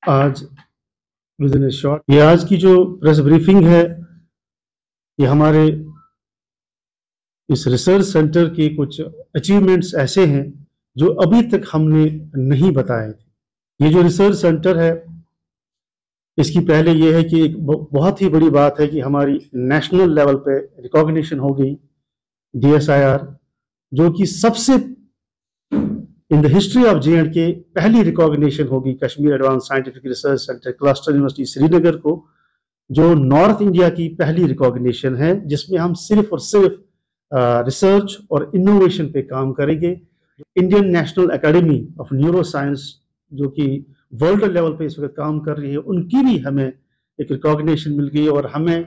आज with in A short, ये आज की जो प्रेस ब्रीफिंग है, ये हमारे इस रिसर्च सेंटर के कुछ अचीवमेंट्स ऐसे हैं जो अभी तक हमने नहीं बताए थे। ये जो रिसर्च सेंटर है, इसकी पहले ये है कि एक बहुत ही बड़ी बात है कि हमारी नेशनल लेवल पे रिकॉग्निशन हो गई, DSIR, जो कि सबसे in the history of J&K पहली रिकॉग्निशन होगी Kashmir advance scientific research centre cluster university Srinagar को, जो नॉर्थ इंडिया की पहली रिकॉग्निशन है जिसमें हम सिर्फ और सिर्फ रिसर्च और इनोवेशन पे काम करेंगे। Indian national academy of neuro science, जो कि वर्ल्ड लेवल पे इस वक्त काम कर रही है, उनकी भी हमें एक रिकॉग्निशन मिल गई और हमें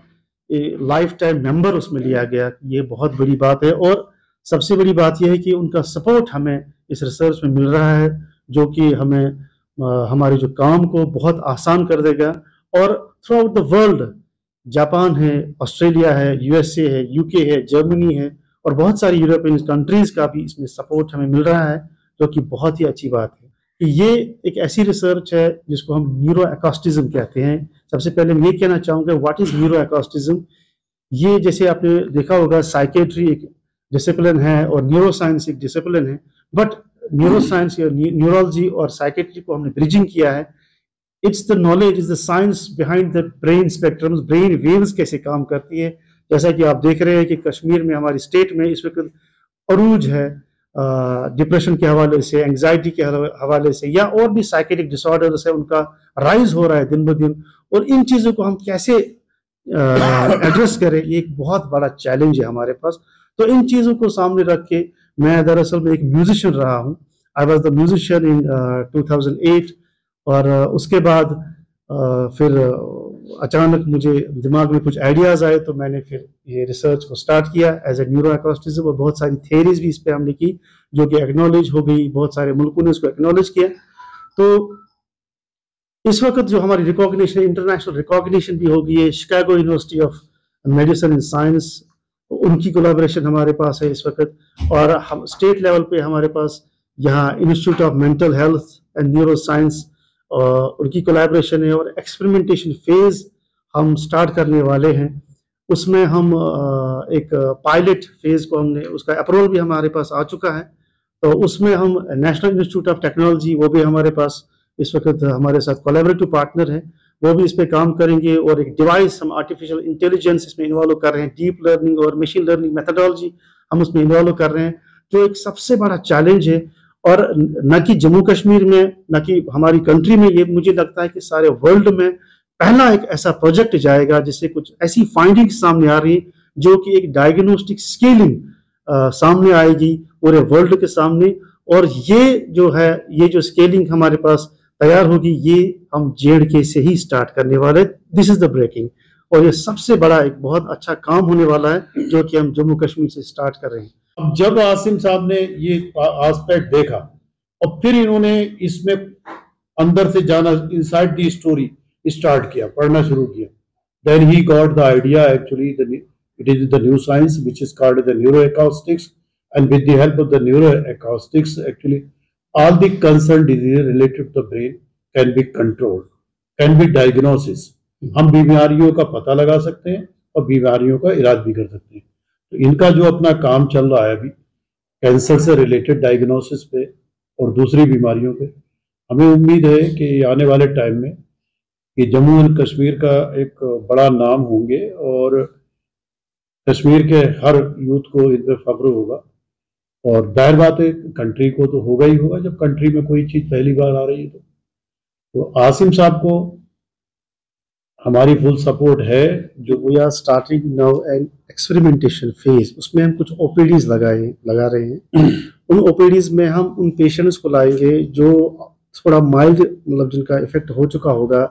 लाइफ टाइम मेंबर उसमें लिया गया। ये बहुत बड़ी बात है और सबसे बड़ी बात यह है कि उनका सपोर्ट हमें इस रिसर्च में मिल रहा है, जो कि हमें हमारे जो काम को बहुत आसान कर देगा। और through out the world, Japan है, ऑस्ट्रेलिया है, USA है, UK है, जर्मनी है और बहुत सारी यूरोपियन कंट्रीज का भी इसमें सपोर्ट हमें मिल रहा है, जो कि बहुत ही अच्छी बात है कि ये एक ऐसी रिसर्च है जिसको हम न्यूरो एकॉस्टिज्म कहते हैं। सबसे पहले मैं ये कहना चाहूँगा, व्हाट इज न्यूरो एकॉस्टिज्म। ये जैसे आपने देखा होगा, साइकेट्री एक डिसिप्लिन है और न्यूरो साइंस एक डिसिप्लिन है, बट न्यूरो साइंस या न्यूरोलॉजी और साइकेट्री को हमने ब्रिजिंग किया है। It's the knowledge, is the science behind the brain spectrums, brain waves कैसे काम करती है। जैसा कि आप देख रहे हैं कि कश्मीर में, हमारी स्टेट में इस वक्त अरूज है डिप्रेशन के हवाले से, एंग्जाइटी के हवाले से, या और भी साइकेटिक डिसऑर्डर्स है, उनका राइज हो रहा है दिन ब दिन। और इन चीज़ों को हम कैसे एड्रेस करें, ये एक बहुत बड़ा चैलेंज है हमारे पास। तो इन चीज़ों को सामने रख के मैं दरअसल में एक म्यूजिशियन रहा हूँ। आई वॉज द म्यूजिशियन इन 2008 और उसके बाद फिर अचानक मुझे दिमाग में कुछ आइडियाज आए, तो मैंने फिर ये रिसर्च को स्टार्ट किया एज ए न्यूरो एकॉस्टिज्म। और बहुत सारी थियरीज भी इस पे हमने की जो कि एक्नॉलेज हो गई, बहुत सारे मुल्कों ने इसको एक्नॉलेज किया। तो इस वक्त जो हमारी रिकॉग्निशन, इंटरनेशनल रिकॉग्निशन भी हो गई है, Chicago university of medicine and science, उनकी कोलैबोरेशन हमारे पास है इस वक्त। और हम स्टेट लेवल पे हमारे पास यहाँ institute of mental health and neuro science, उनकी कोलैबोरेशन है। और एक्सपेरिमेंटेशन फेज हम स्टार्ट करने वाले हैं। उसमें हम एक पायलट फेज को हमने, उसका अप्रूवल भी हमारे पास आ चुका है। तो उसमें हम नेशनल इंस्टीट्यूट ऑफ टेक्नोलॉजी, वो भी हमारे पास इस वक्त हमारे साथ कोलैबोरेटिव पार्टनर है, वो भी इस पे काम करेंगे। और एक डिवाइस हम आर्टिफिशियल इंटेलिजेंस इसमें इन्वॉल्व कर रहे हैं, डीप लर्निंग और मशीन लर्निंग मेथोडोलॉजी हम उसमें इन्वॉल्व कर रहे हैं, जो एक सबसे बड़ा चैलेंज है। और न कि जम्मू कश्मीर में, न कि हमारी कंट्री में, ये मुझे लगता है कि सारे वर्ल्ड में पहला एक ऐसा प्रोजेक्ट जाएगा जिससे कुछ ऐसी फाइंडिंग्स सामने आ रही जो कि एक डायग्नोस्टिक स्केलिंग सामने आएगी पूरे वर्ल्ड के सामने। और ये जो है, ये जो स्केलिंग हमारे पास तैयार होगी, ये हम J&K से ही स्टार्ट करने वाले। दिस इज द ब्रेकिंग, और ये सबसे बड़ा एक बहुत अच्छा काम होने वाला है जो कि हम जम्मू कश्मीर से स्टार्ट कर रहे हैं। अब जब आसिम साहब ने ये एस्पेक्ट देखा और फिर इन्होंने इसमें अंदर से जाना, इनसाइड दी स्टोरी स्टार्ट किया, पढ़ना शुरू किया, then he got the idea actually it is the new science which is called the neuro acoustics, and with the help of the neuro acoustics actually all the concerned diseases related to the brain can be controlled, can be diagnosis। हम बीमारियों का पता लगा सकते हैं और बीमारियों का इलाज भी कर सकते हैं। तो इनका जो अपना काम चल रहा है अभी कैंसर से रिलेटेड डायग्नोसिस पे और दूसरी बीमारियों पे, हमें उम्मीद है कि आने वाले टाइम में ये जम्मू एंड कश्मीर का एक बड़ा नाम होंगे और कश्मीर के हर यूथ को इन पर फख्र होगा। और जाहिर बात है कंट्री को तो होगा ही होगा, जब कंट्री में कोई चीज पहली बार आ रही है। तो आसिम साहब को हमारी फुल सपोर्ट है। जो we are starting now an experimentation phase, उसमें हम कुछ OPDs लगा रहे हैं। उन OPDs में हम उन पेशेंट्स को लाएंगे जो थोड़ा माइल्ड, मतलब जिनका इफेक्ट हो चुका होगा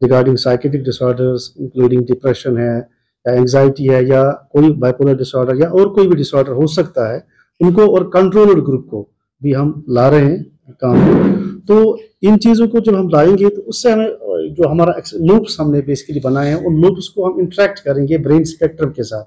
regarding psychotic disorders, including depression है या एंग्जाइटी है या कोई बाइपोलर डिसऑर्डर या और कोई भी डिसऑर्डर हो सकता है, उनको। और कंट्रोलर ग्रुप को भी हम ला रहे हैं काम। तो इन चीज़ों को जब हम लाएंगे तो उससे हमें जो हमारा लूप्स हमने बेसिकली बनाए हैं, उन लूप्स को हम इंटरेक्ट करेंगे ब्रेन स्पेक्ट्रम के साथ।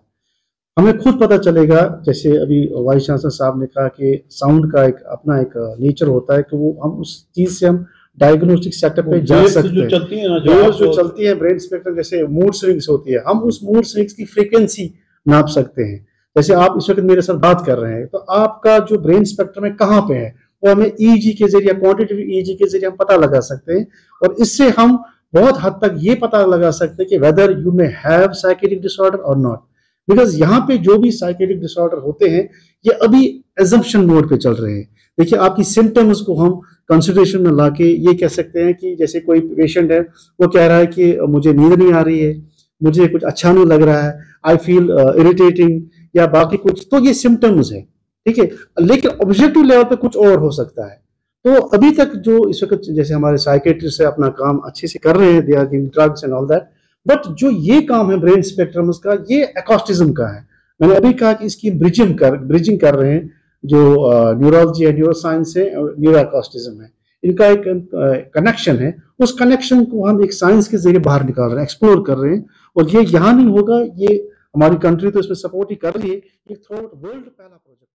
हमें खुद पता चलेगा, जैसे अभी वाइस चांसलर साहब ने कहा कि साउंड का एक अपना एक नेचर होता है कि वो हम उस चीज़ से हम डायग्नोस्टिक सेटअप पे जा waves सकते जो हैं। चलती है ना, वेव्स जो चलती है ब्रेन स्पेक्ट्रम, जैसे मूड स्विंग्स होती है, हम उस मूड स्विंग्स की फ्रीक्वेंसी नाप सकते हैं। जैसे आप इस वक्त मेरे साथ बात कर रहे हैं, तो आपका जो ब्रेन स्पेक्ट्रम है कहाँ पे है, वो हमें ईईजी के जरिए, क्वांटिटेटिव ईईजी के जरिए हम पता लगा सकते हैं। और इससे हम बहुत हद तक ये पता लगा सकते हैं कि whether you may have psychiatric disorder और नॉट। बिकॉज यहाँ पे जो भी साइकेट्रिक डिसऑर्डर होते हैं, ये अभी एजम्पशन मोड पे चल रहे हैं। देखिए, आपकी सिम्टम्स को हम कंसिडरेशन में लाके ये कह सकते हैं कि जैसे कोई पेशेंट है, वो कह रहा है कि मुझे नींद नहीं आ रही है, मुझे कुछ अच्छा नहीं लग रहा है, आई फील इरिटेटिंग या बाकी कुछ, तो ये सिम्टम्स है, ठीक है। लेकिन ऑब्जेक्टिव लेवल पे कुछ और हो सकता है। तो अभी तक जो इस वक्त जैसे हमारे साइकेट्रिस्ट है अपना काम अच्छे से कर रहे हैं, they are giving drugs and all that, but जो ये काम है ब्रेन स्पेक्ट्रम्स का, ये एकॉस्टिज्म का है। मैंने अभी कहा कि इसकी ब्रिजिंग कर रहे हैं जो न्यूरोलॉजी है, न्यूरोसाइंस है और न्यूरो एकॉस्टिज्म है, इनका एक कनेक्शन है। उस कनेक्शन को हम एक साइंस के जरिए बाहर निकाल रहे हैं, एक्सप्लोर कर रहे हैं। और ये यहाँ नहीं होगा, ये हमारी कंट्री तो इसमें सपोर्ट ही कर रही है। ये थ्रू आउट वर्ल्ड पहला प्रोजेक्ट